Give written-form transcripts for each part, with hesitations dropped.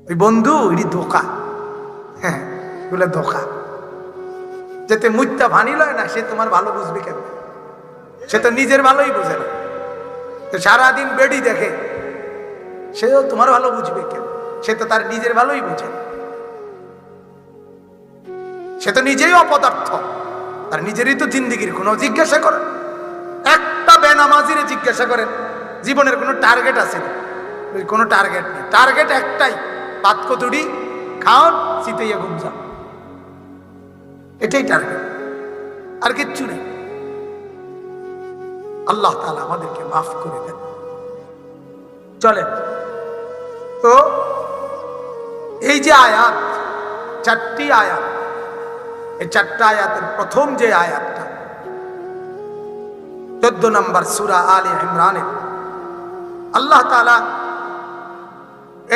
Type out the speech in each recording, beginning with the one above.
ওই বন্ধু এটি ধোকা। হ্যাঁ, এগুলো ধোকা। যেতে মুত্যা ভানি লয় না, সে তোমার ভালো বুঝবে কেন? সে তো নিজের ভালোই বুঝে না। তো সারাদিন বেডি দেখে, সেও তোমার ভালো বুঝবে কেন? সে তো তার নিজের ভালোই বুঝে। সে তো নিজেই অপদার্থ, তার নিজেরই তো জিন্দিগির কোনো জিজ্ঞাসা করেন। একটা বেনামাজির জিজ্ঞাসা করেন জীবনের কোনো টার্গেট আছে না? কোনো টার্গেট নেই। টার্গেট একটাই, পাত কতুড়ি খাওন, শীতেইয়া ঘুম যান, এটাই টার্গেট, আর কিচ্ছু নেই। আল্লাহ তাআলা আমাদেরকে মাফ করে দেন। চলেন তো, এই যে আয়াত, চারটি আয়াত, এই চারটা আয়াতের প্রথম যে আয়াতটা 14 নম্বর সূরা আলে ইমরানের, আল্লাহ তাআলা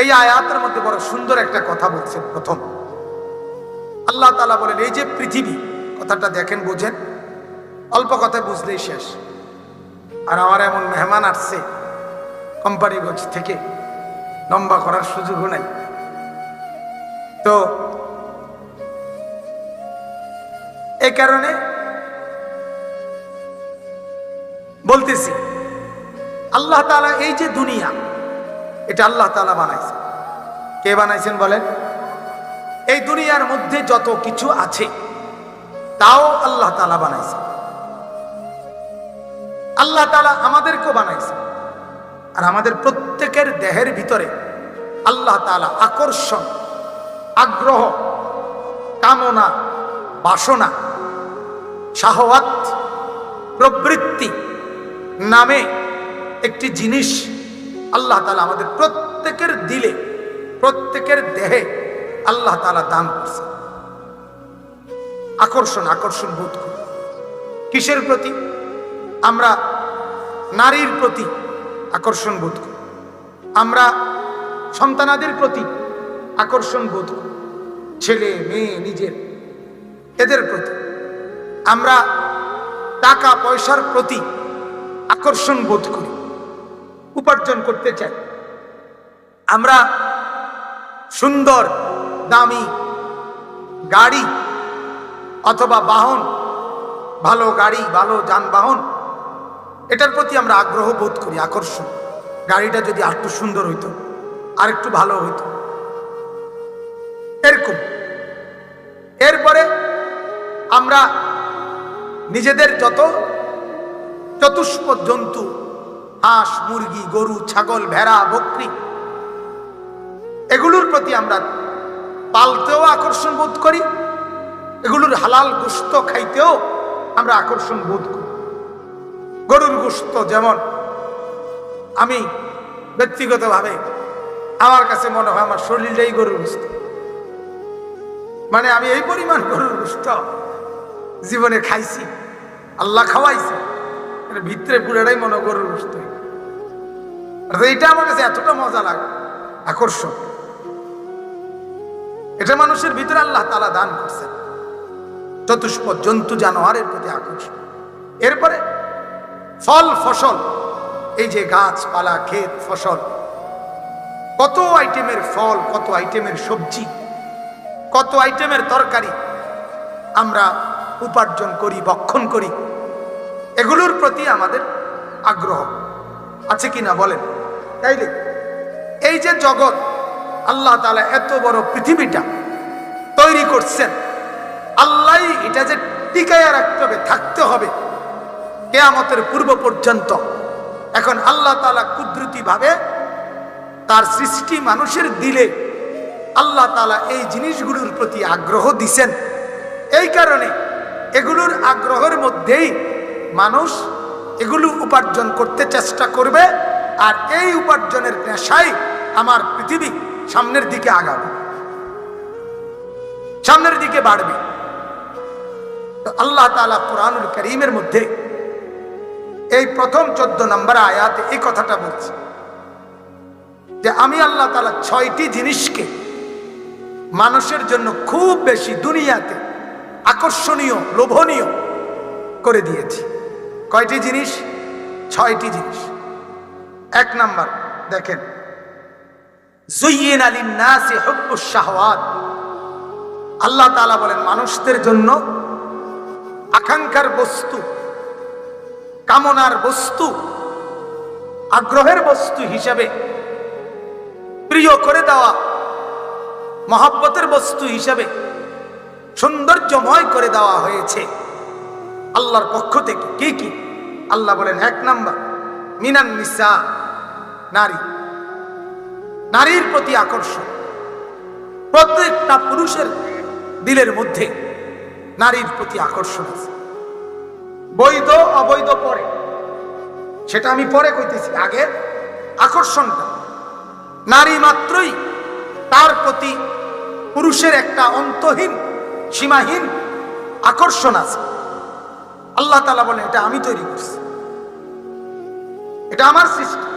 এই আয়াতের মধ্যে বড় সুন্দর একটা কথা বলছেন। প্রথম আল্লাহ তাআলা বলেন, এই যে পৃথিবী, কথাটা দেখেন, বোঝেন, অল্প কথায় বুঝলেই শেষ। আর আমার এমন মেহমান আসছে কোম্পানিগঞ্জ থেকে, লম্বা করার সুযোগও নাই। তো এই কারণে বলতেছি, আল্লাহ তাআলা এই যে দুনিয়া, এটা আল্লাহ তাআলা বানাইছেন। কে বানাইছেন বলেন? এই দুনিয়ার মধ্যে যত কিছু আছে তাও আল্লাহ তাআলা বানাইছেন। আল্লাহ তাআলা আমাদেরকেও বানাইছেন। আর আমাদের প্রত্যেকের দেহের ভিতরে আল্লাহ তাআলা আকর্ষণ, আগ্রহ, কামনা, বাসনা, শাহওয়াত, প্রবৃত্তি নামে একটি জিনিস আল্লাহ তাআলা আমাদের প্রত্যেকের দিলে, প্রত্যেকের দেহে আল্লাহ তাআলা দান করছে। আকর্ষণ বোধ করি কিসের প্রতি? আমরা নারীর প্রতি আকর্ষণ বোধ করি, আমরা সন্তানাদের প্রতি আকর্ষণ বোধ করি, ছেলে মেয়ে নিজের, এদের প্রতি। আমরা টাকা পয়সার প্রতি আকর্ষণ বোধ করি, উপার্জন করতে চাই। আমরা সুন্দর দামি গাড়ি অথবা বাহন, ভালো গাড়ি, ভালো যানবাহন, এটার প্রতি আমরা আগ্রহ বোধ করি, আকর্ষণ। গাড়িটা যদি আরেকটু সুন্দর হইতো, আরেকটু ভালো হইতো, এরকম। এরপরে আমরা নিজেদের যত চতুষ্পদ জন্তু, হাঁস, মুরগি, গরু, ছাগল, ভেড়া, বকরি, এগুলোর প্রতি আমরা পালতেও আকর্ষণ বোধ করি, এগুলোর হালাল গোশত খাইতেও আমরা আকর্ষণ বোধ করি। গরুর গোশত যেমন, আমি ব্যক্তিগতভাবে আমার কাছে মনে হয় আমার শরীরটাই গরুর গোশত। মানে আমি এই পরিমাণ গরুর গোশত জীবনে খাইছি, আল্লাহ খাওয়াইছে, ভিতরে পুরোটাই মনে গরুর গোশত। এটা আমার কাছে এতটা মজা লাগে, আকর্ষণ। এটা মানুষের ভিতরে আল্লাহ তাআলা দান করছেন, চতুষ্পদ জন্তু জানোয়ারের প্রতি আকর্ষণ। এরপরে ফল ফসল, এই যে গাছপালা, ক্ষেত, ফসল, কত আইটেমের ফল, কত আইটেমের সবজি, কত আইটেমের তরকারি আমরা উপার্জন করি, ভক্ষণ করি, এগুলোর প্রতি আমাদের আগ্রহ আছে কিনা বলেন? তাইলে এই যে জগৎ, আল্লাহ তাআলা এত বড় পৃথিবীটা তৈরি করছেন, আল্লাহ এটা যে টিকায়া রাখতে হবে, থাকতে হবে কিয়ামতের পূর্ব পর্যন্ত। এখন আল্লাহ তাআলা কুদরতি ভাবে তার সৃষ্টি মানুষের দিলে আল্লাহ তাআলা এই জিনিসগুলোর প্রতি আগ্রহ দিছেন। এই কারণে এগুলোর আগ্রহের মধ্যেই মানুষ এগুলো উপার্জন করতে চেষ্টা করবে, আর এই উপার্জনের নেশায় আমার পৃথিবী সামনের দিকে আগাবে, সামনের দিকে বাড়বে। তো আল্লাহ তাআলা কুরআনুল কারীমের মধ্যে এই প্রথম 14 নম্বর আয়াতে এই কথাটা বলছে যে আমি আল্লাহ তাআলা 6টি জিনিসকে মানুষের জন্য খুব বেশি দুনিয়াতে আকর্ষণীয়, লোভনীয় করে দিয়েছি। কয়টি জিনিস? 6টি জিনিস। 1 নাম্বার দেখেন, যুয়্যিনা লিন-নাসি হুব্বুশ শাহওয়াত, আল্লাহ তাআলা বলেন মানুষদের জন্য আকাঙ্ক্ষার বস্তু, কামনার বস্তু, আগ্রহের বস্তু হিসাবে প্রিয় করে দেওয়া, মহব্বতের বস্তু হিসাবে সৌন্দর্যময় করে দেওয়া হয়েছে আল্লাহর পক্ষ থেকে। কি কি? আল্লাহ বলেন 1 নাম্বার মিনান নিসা, নারী, নারীর প্রতি আকর্ষণ। প্রত্যেকটা পুরুষের দিলের মধ্যে নারীর প্রতি আকর্ষণ আছে, বৈধ অবৈধ পরে, সেটা আমি পরে কইতেছি, আগে আকর্ষণটা। নারী মাত্রই তার প্রতি পুরুষের একটা অন্তহীন সীমাহীন আকর্ষণ আছে। আল্লাহ তাআলা বলেন এটা আমি তৈরি করছি, এটা আমার সৃষ্টি।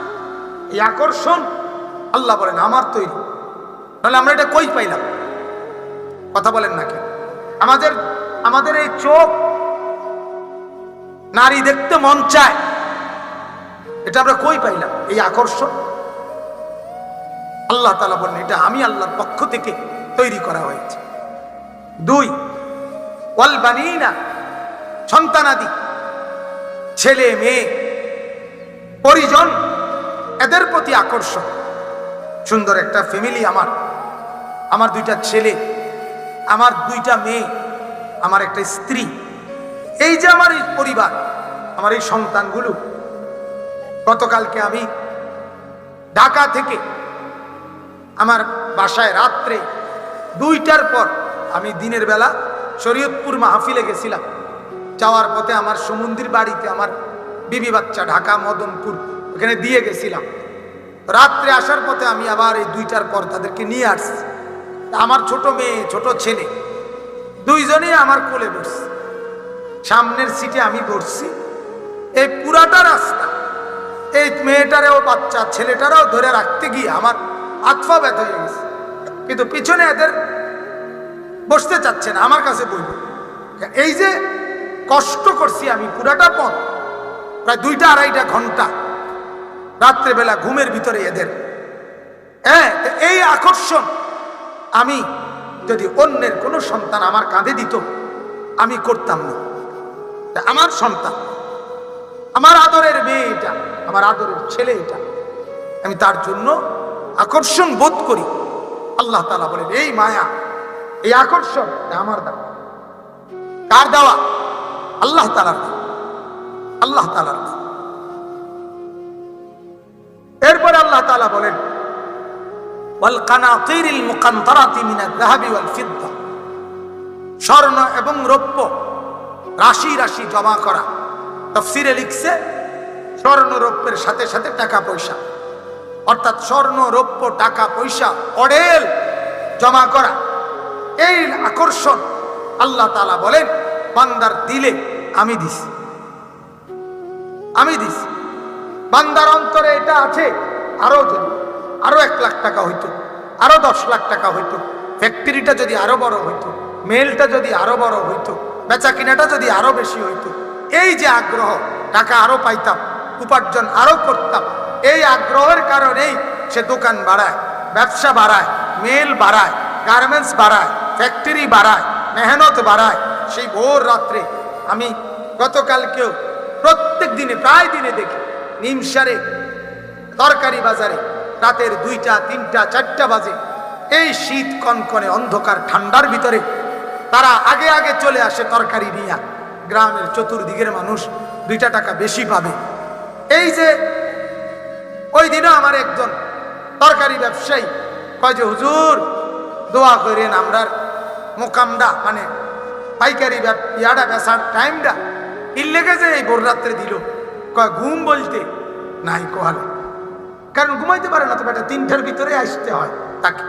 এই আকর্ষণ আল্লাহ বলেন আমার তৈরি, তাহলে আমরা এটা কই পাইলাম? কথা বলেন নাকি? আমাদের এই চোখ নারী দেখতে মন চায়, এটা আমরা কই পাইলাম? এই আকর্ষণ আল্লাহ তাআলা বলেন এটা আমি আল্লাহর পক্ষ থেকে তৈরি করা হয়েছে। 2 ওয়াল বানিনা, সন্তানাদি, ছেলে মেয়ে পরিজন, এদের প্রতি আকর্ষণ। সুন্দর একটা ফ্যামিলি, আমার 2টা ছেলে, আমার 2টা মেয়ে, আমার একটা স্ত্রী, এই যে আমার এই পরিবার, আমার এই সন্তানগুলো। গতকালকে আমি ঢাকা থেকে আমার বাসায় রাত্রে 2টার পর, আমি দিনের বেলা শরীয়তপুর মাহফিলে গেছিলাম, যাওয়ার পথে আমার সমুদ্রের বাড়িতে আমার বিবি বাচ্চা ঢাকা মদনপুর ওখানে দিয়ে গেছিলাম। রাত্রে আসার পথে আমি আবার এই 2টার পর তাদেরকে নিয়ে আসছি। আমার ছোট মেয়ে ছোট ছেলে দুইজনেই আমার কোলে বসছে, সামনের সিটে আমি বসছি। এই পুরাটা রাস্তা এই মেয়েটারেও বাচ্চা ছেলেটারাও ধরে রাখতে গিয়ে আমার আত্মা ব্যথা হয়ে গেছে, কিন্তু পিছনে এদের বসতে চাচ্ছে না, আমার কাছে বলবো। এই যে কষ্ট করছি আমি পুরাটা পথ, প্রায় 2-2.5 ঘন্টা রাত্রেবেলা ঘুমের ভিতরে এদের। এই আকর্ষণ আমি যদি অন্যের কোনো সন্তান আমার কাঁধে দিত আমি করতাম না। আমার সন্তান, আমার আদরের মেয়ে এটা, আমার আদরের ছেলে এটা, আমি তার জন্য আকর্ষণ বোধ করি। আল্লাহ তাআলা বলেন এই মায়া, এই আকর্ষণ আমার দেওয়া। কার দেওয়া? আল্লাহ তাআলার দেওয়া, আল্লাহ তাআলার দেওয়া। এরপরে আল্লাহ তাআলা বলেন ওয়াল কানাতিরিল মুকান্তারাতি মিনাল যাহাবি ওয়াল ফিদ্দা, স্বর্ণ এবং রৌপ্য রাশি রাশি জমা করা। তাফসীরে লিখছে স্বর্ণ রৌপ্যের সাথে সাথে টাকা পয়সা, অর্থাৎ স্বর্ণ রৌপ্য টাকা পয়সা অঢেল জমা করা। এই আকর্ষণ আল্লাহ তাআলা বলেন বান্দার দিলে আমি দিছি, আমি দিছি। বান্দার অন্তরে এটা আছে, আরো 1 লাখ টাকা হইতো, আরো 10 লাখ টাকা হইতো, ফ্যাক্টরিটা যদি আরো বড় হইতো, মেলটা যদি আরো বড় হইতো, বেচা কিনাটা যদি আরো বেশি হইতো, এই যে আগ্রহ, টাকা আরো পাইতাম, উপার্জন আরো করতাম, এই আগ্রহের কারণেই সে দোকান বাড়ায়, ব্যবসা বাড়ায়, মেল বাড়ায়, গার্মেন্টস বাড়ায়, ফ্যাক্টরি বাড়ায়, মেহনত বাড়ায়। সেই ভোর রাত্রে আমি গতকালকেও প্রত্যেক দিনে প্রায় দিনে দেখি নিমসারে তরকারি বাজারে রাতের 2টা 3টা 4টা বাজে, এই শীত কনকনে অন্ধকার ঠান্ডার ভিতরে তারা আগে আগে চলে আসে তরকারি নিয়ে। গ্রামের চতুর্দিকের মানুষ 2টা টাকা বেশি পাবে। এই যে ওই দিনও আমার একজন তরকারি ব্যবসায়ী কয় যে হুজুর দোয়া করেন আমরার মোকামটা, মানে পাইকারি ইয়াটা বেচার টাইমটা ইল্লেগে যে এই ভোর রাত্রে দিল। কয় ঘুম বলতে নাই কোহালে, কারণ ঘুমাইতে পারে না তো বেটা, 3টার ভিতরে আসতে হয় তাকে।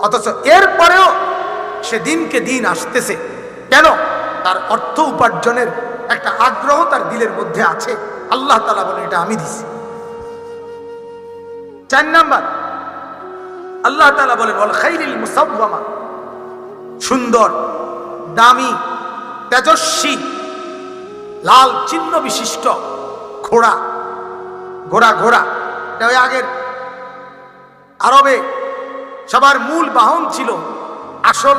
অথচ এরপরেও সে দিনকে দিন আসতেছে কেন? তার অর্থ উপার্জনের একটা আগ্রহ তার দিলের মধ্যে আছে। আল্লাহ তাআলা বলে এটা আমি দিছি। 4 নাম্বার আল্লাহ তাআলা বলেন ওয়াল খাইরিল মুসাওয়ামা, সুন্দর দামি তেজস্বী লাল চিহ্ন বিশিষ্ট ঘোড়া। ঘোড়া এটা ওই আগের আরবে সবার মূল বাহন ছিল, আসল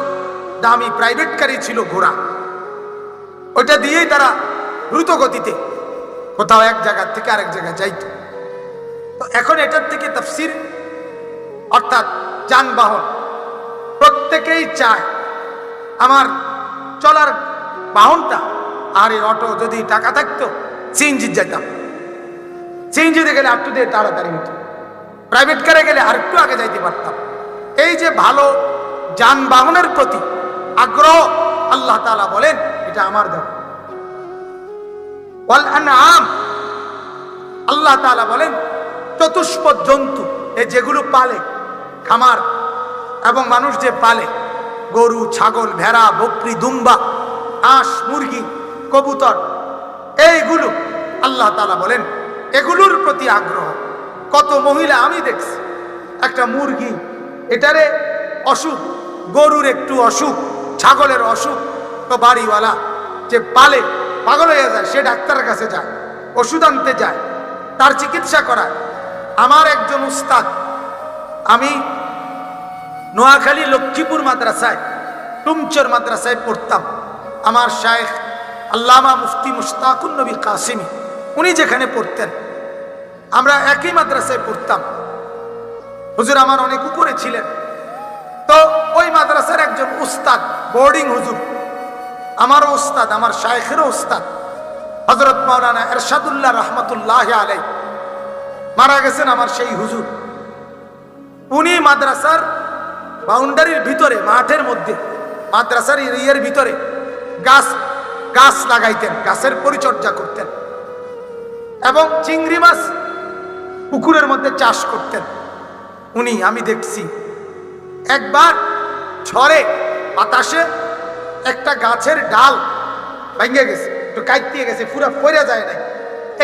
দামি প্রাইভেট গাড়ি ছিল ঘোড়া। ওইটা দিয়েই তারা দ্রুত গতিতে কোথাও এক জায়গা থেকে আরেক জায়গায় যাইত। তো এখন এটার থেকে তাফসীর অর্থাৎ যানবাহন প্রত্যেকেই চায় আমার চলার বাহনটা, আর এই অটো যদি টাকা থাকতো সিএনজি যেতাম, সিএনজিতে গেলে একটু দিয়ে তাড়াতাড়ি হতো, প্রাইভেট কারে গেলে আর একটু আগে যাইতে পারতাম। এই যে ভালো যানবাহনের প্রতি আগ্রহ, আল্লাহ তাআলা বলেন এটা আমার দেওয়া। ওয়াল আনআম, আল্লাহ তাআলা বলেন চতুষ্পদ জন্তু, এই যেগুলো পালে খামার এবং মানুষ যে পালে, গরু, ছাগল, ভেড়া, বকরি, দুম্বা, হাঁস, মুরগি, কবুতর, এইগুলো আল্লাহ তাআলা বলেন এগুলোর প্রতি আগ্রহ। কত মহিলা আমি দেখছি, একটা মুরগি এটারে অসুখ, গরুর একটু অসুখ, ছাগলের অসুখ, তো বাড়িওয়ালা যে পালে পাগল হয়ে যায়, সে ডাক্তারের কাছে যায়, ওষুধ আনতে যায়, তার চিকিৎসা করায়। আমার একজন উস্তাদ, আমি নোয়াখালী লক্ষ্মীপুর মাদ্রাসায়, টুমচর মাদ্রাসায় পড়তাম। আমার শায়েখ আল্লামা মুফতি মুশতাকুন নবী কাসিমি, উনি যেখানে পড়তেন আমরা একই মাদ্রাসায় পড়তাম। হুজুর আমার অনেক উপরে ছিলেন। তো ওই মাদ্রাসার একজন উস্তাদ, বোর্ডিং হুজুর, আমারও উস্তাদ, আমার শায়েখেরও উস্তাদ, হযরত মাওলানা এরশাদুল্লাহ রহমতুল্লাহ আলাইহি, মারা গেছেন আমার সেই হুজুর। উনি মাদ্রাসার বাউন্ডারির ভিতরে, মাঠের মধ্যে, মাদ্রাসার এরিয়ার ভিতরে গাছ লাগাইতেন, গাছের পরিচর্যা করতেন এবং চিংড়ি মাছ পুকুরের মধ্যে চাষ করতেন। উনি, আমি দেখছি একবার ঝড়ে বাতাসে একটা গাছের ডাল ভাঙ্গে গেছে, একটু কাইতে গেছে, পুরো ফেরে যায় নাই,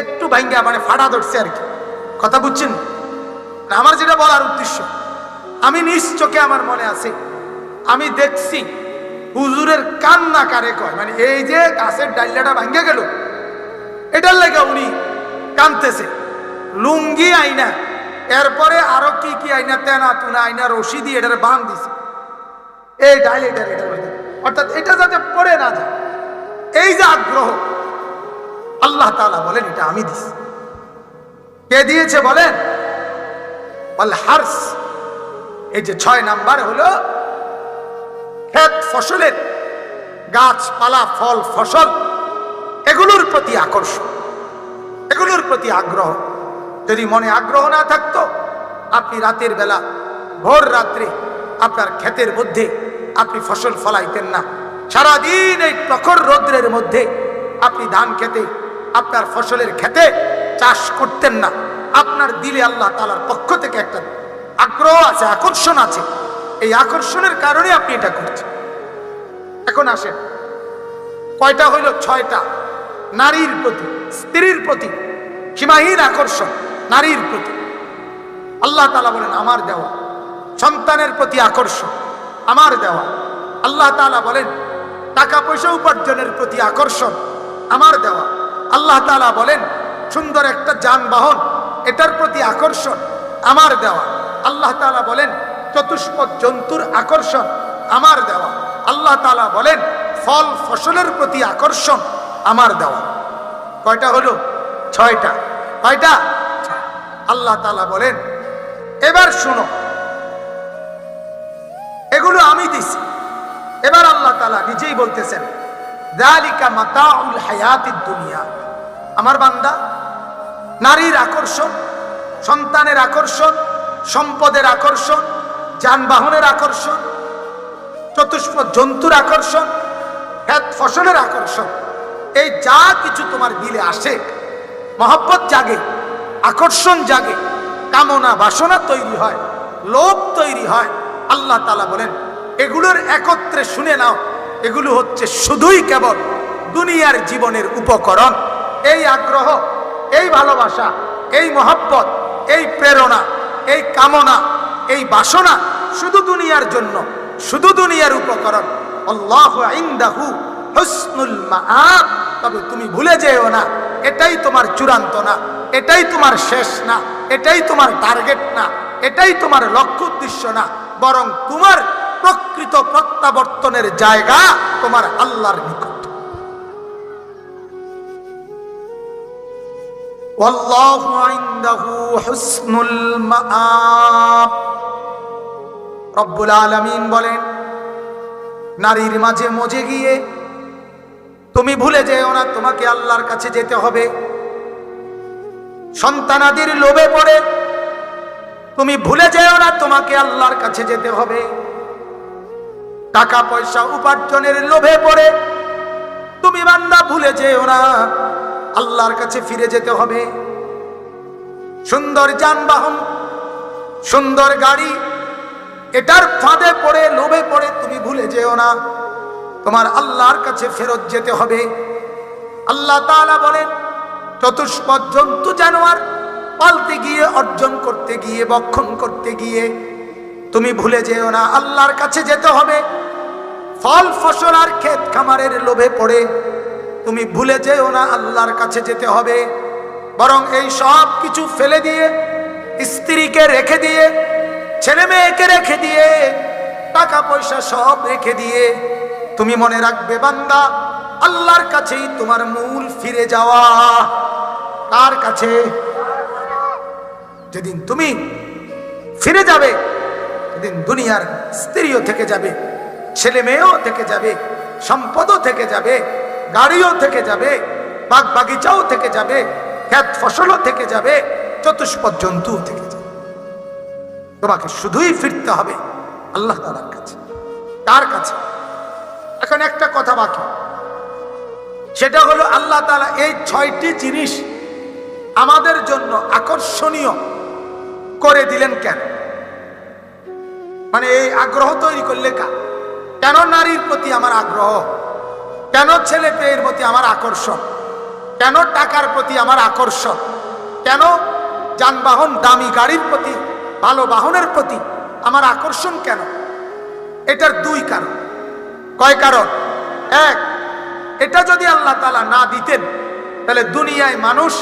একটু ভাঙ্গা মানে ফাটা ধরছে আর কি। কথা বুঝছেন? আমার যেটা বলার উদ্দেশ্য, আমি নিজ চোখে আমার মনে আছে, আমি দেখছি হুজুরের কান্না কারে কয়, মানে এই যে গাছের ডাইলাটা ভাঙ্গে গেল, এটার লেগে উনি কাঁদতেছে। লুঙ্গি আইনা, এরপরে আরো কি কি আইনা, তেনা তুনা আইনা, রশি দিয়ে এটার বাঁধ দিছে, এই ডাইল এটার অর্থাৎ এটা যাতে পড়ে না যায়। এই যে আগ্রহ, আল্লাহ তাআলা বলেন এটা আমি দিছি। কে দিয়েছে বলেন? ওয়াল হারস, এই যে 6 নাম্বার হলো ক্ষেত ফসলের, গাছপালা, ফল ফসল, এগুলোর প্রতি আকর্ষণ, এগুলোর প্রতি আগ্রহ। যদি মনে আগ্রহ না থাকতো, আপনি রাতের বেলা, ভোর রাত্রে আপনার ক্ষেতের মধ্যে আপনি ফসল ফলাইতেন না। সারাদিন এই প্রখর রৌদ্রের মধ্যে আপনি ধান খেতে, আপনার ফসলের খেতে চাষ করতেন না। আপনার দিলে আল্লাহ তাআলার পক্ষ থেকে একটা আগ্রহ আছে, আকর্ষণ আছে। এই আকর্ষণের কারণে আপনি এটা করছেন। এখন আসেন, কয়টা হইল? 6টা। নারীর প্রতি, স্ত্রীর প্রতি সীমাহীন আকর্ষণ, নারীর প্রতি আল্লাহ তাআলা বলেন আমার দেওয়া। সন্তানের প্রতি আকর্ষণ, আমার দেওয়া। আল্লাহ তাআলা বলেন টাকা পয়সা উপার্জনের প্রতি আকর্ষণ, আমার দেওয়া। আল্লাহ তাআলা বলেন সুন্দর একটা যানবাহন, এটার প্রতি আকর্ষণ, আমার দেওয়া। আল্লাহ তাআলা বলেন চতুষ্পদ জন্তুর আকর্ষণ, আমার দেওয়া। আল্লাহ তাআলা বলেন ফল ফসলের প্রতি আকর্ষণ, আমার দেওয়া। কয়টা হলো? 6টা। কয়টা? আল্লাহ তাআলা বলেন এবার শোনো, এগুলো আমি দিছি। এবার আল্লাহ তাআলা নিজেই বলতেছেন যালিকা মাতাউল হায়াতিদ দুনিয়া। আমার বান্দা, নারীর আকর্ষণ, সন্তানের আকর্ষণ, সম্পদের আকর্ষণ, যানবাহনের আকর্ষণ, চতুষ্পদ জন্তুর আকর্ষণ, ক্ষেত ফসলের আকর্ষণ, এই যা কিছু তোমার দিলে আসে, মহব্বত জাগে, আকর্ষণ জাগে, কামনা বাসনা তৈরি হয়, লোভ তৈরি হয়। আল্লাহ তাআলা বলেন এগুলোর একত্রে শুনে নাও, এগুলো হচ্ছে শুধুই কেবল দুনিয়ার জীবনের উপকরণ। এই আগ্রহ, এই ভালোবাসা, এই মহব্বত, এই প্রেরণা, এই কামনা, এই বাসনা শুধু দুনিয়ার জন্য, শুধু দুনিয়ার উপকরণ। আল্লাহু ইনদাহু হুসনুল মাআব। তবে তুমি ভুলে যেও না, এটাই তোমার চূড়ান্ত না, এটাই তোমার শেষ না, এটাই তোমার টার্গেট না, এটাই তোমার লক্ষ্য উদ্দেশ্য না। বরং তোমার প্রকৃত প্রত্যাবর্তনের জায়গা তোমার আল্লাহর নিকট। ওয়াল্লাহু ইনদাহু হুসনুল মাআব। রব্বুল আলামিন বলেন, নারীর মাঝে মজে গিয়ে তুমি ভুলে যেও না তোমাকে আল্লাহর কাছে যেতে হবে। সন্তানাদির লোভে পড়ে তুমি ভুলে যেও না তোমাকে আল্লাহর কাছে যেতে হবে। টাকা পয়সা উপার্জনের লোভে পড়ে তুমি বান্দা ভুলে যেও না আল্লাহর কাছে ফিরে যেতে হবে। সুন্দর যানবাহন, সুন্দর গাড়ি, এটার ফাঁদে পড়ে লোভে পড়ে তুমি ভুলে যেও না তোমার আল্লাহর কাছে ফেরত যেতে হবে। আল্লাহ তাআলা বলেন, চতুষ্পদ জন্তু জানোয়ার পালতে গিয়ে, অর্জন করতে গিয়ে, বক্ষণ করতে গিয়ে তুমি ভুলে যেও না আল্লাহর কাছে যেতে হবে। ফল ফসল আর ক্ষেত খামারের লোভে পড়ে তুমি ভুলে যেও না আল্লাহর কাছে যেতে হবে। বরং এই সব কিছু ফেলে দিয়ে, স্ত্রীকে রেখে দিয়ে, ছেলে মেয়েকে রেখে দিয়ে, টাকা পয়সা সব রেখে দিয়ে তুমি মনে রাখবে বান্দা, আল্লাহর কাছেই তোমার মূল ফিরে যাওয়া। কার কাছে? যেদিন তুমি ফিরে যাবে সেদিন দুনিয়ার স্ত্রীও থেকে যাবে, ছেলে মেয়েও থেকে যাবে, সম্পদও থেকে যাবে, গাড়িও থেকে যাবে, বাগ বাগিচাও থেকে যাবে, ক্ষেত ফসলও থেকে যাবে, চতুষ্পদ জন্তুও থেকে যাবে। তোমাকে শুধুই ফিরতে হবে আল্লাহ তাআলার কাছে। কার কাছে? এখন একটা কথা বাকি, সেটা হলো আল্লাহ তাআলা এই 6টি জিনিস আমাদের জন্য আকর্ষণীয় করে দিলেন কেন? মানে এই আগ্রহ তৈরি করলে কেন নারীর প্রতি আমার আগ্রহ, কেন ছেলে পেয়ের প্রতি আমার আকর্ষণ, কেন টাকার প্রতি আমার আকর্ষণ, কেন যানবাহন দামি গাড়ির প্রতি, ভালো বাহনের প্রতি আমার আকর্ষণ কেন? এটার 2 কারণ। কয় কারণ? 1, এটা যদি আল্লাহ তাআলা না দিতেন তাহলে দুনিয়ায় মানুষ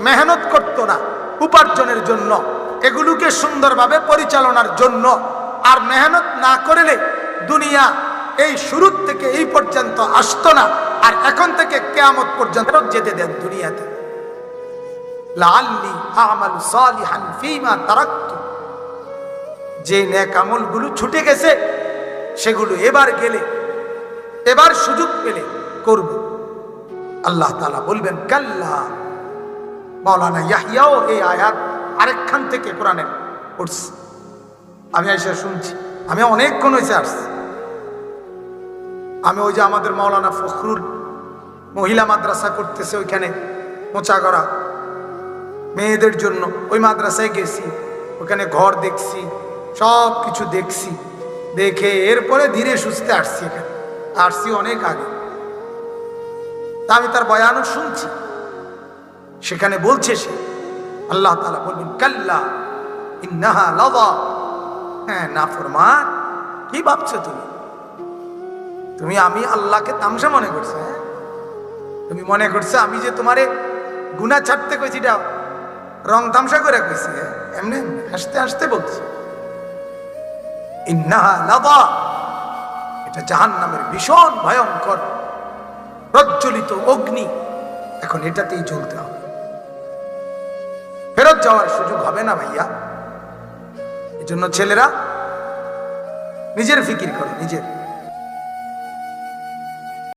মেহনত করতো না উপার্জনের জন্য, এগুলোকে সুন্দরভাবে পরিচালনার জন্য। আর মেহনত না করলে দুনিয়া এই শুরু থেকে এই পর্যন্ত আসতো না। আর এখন থেকে কিয়ামত পর্যন্ত যেতে দেন দুনিয়াতে। লাআল্লি আ'মালু সালিহান ফীমা তারাকতু, যে নেক আমলগুলো ছুটে গেছে সেগুলো এবার সুযোগ পেলে করব। আল্লাহ তাআলা বলবেন কাল্লা। মাওলানা ইয়াহইয়াও এই আয়াত আরেকখান থেকে কোরআনে পড়ছে, আমি এসে শুনছি। আমি অনেকক্ষণ হয়েছে আসছি। আমি ওই যে আমাদের মাওলানা ফখরুল মহিলা মাদ্রাসা করতেছে, ওইখানে মোচাগড়া মেয়েদের জন্য, ওই মাদ্রাসায় গেছি, ওখানে ঘর দেখছি, সব কিছু দেখছি। দেখে এরপরে ধীরে সুস্থে আসছি। এখানে আসছি অনেক আগে। তা আমি তার বয়ানও শুনছি। সেখানে বলছে সে, আল্লাহ তাআলা বলবেন কাল্লা ইন্নাহা লাযা। হ্যাঁ, নাফরমান, কি ভাবছো তুমি? আমি আল্লাহকে তামসা মনে করছো? হ্যাঁ, তুমি মনে করছো আমি যে তোমারে গুনাহ ছাড়তে কইছি এটা রং তামসা করে কইছি? এমনি হাসতে হাসতে বলছি। ইন্নাহা লাযা, এটা জাহান্নামের ভীষণ ভয়ঙ্কর প্রজ্বলিত অগ্নি। এখন এটাতেই জ্বলতে হবে, ফেরত যাওয়ার সুযোগ হবে না ভাইয়া। এই জন্য ছেলেরা নিজের ফিকির করো, নিজের।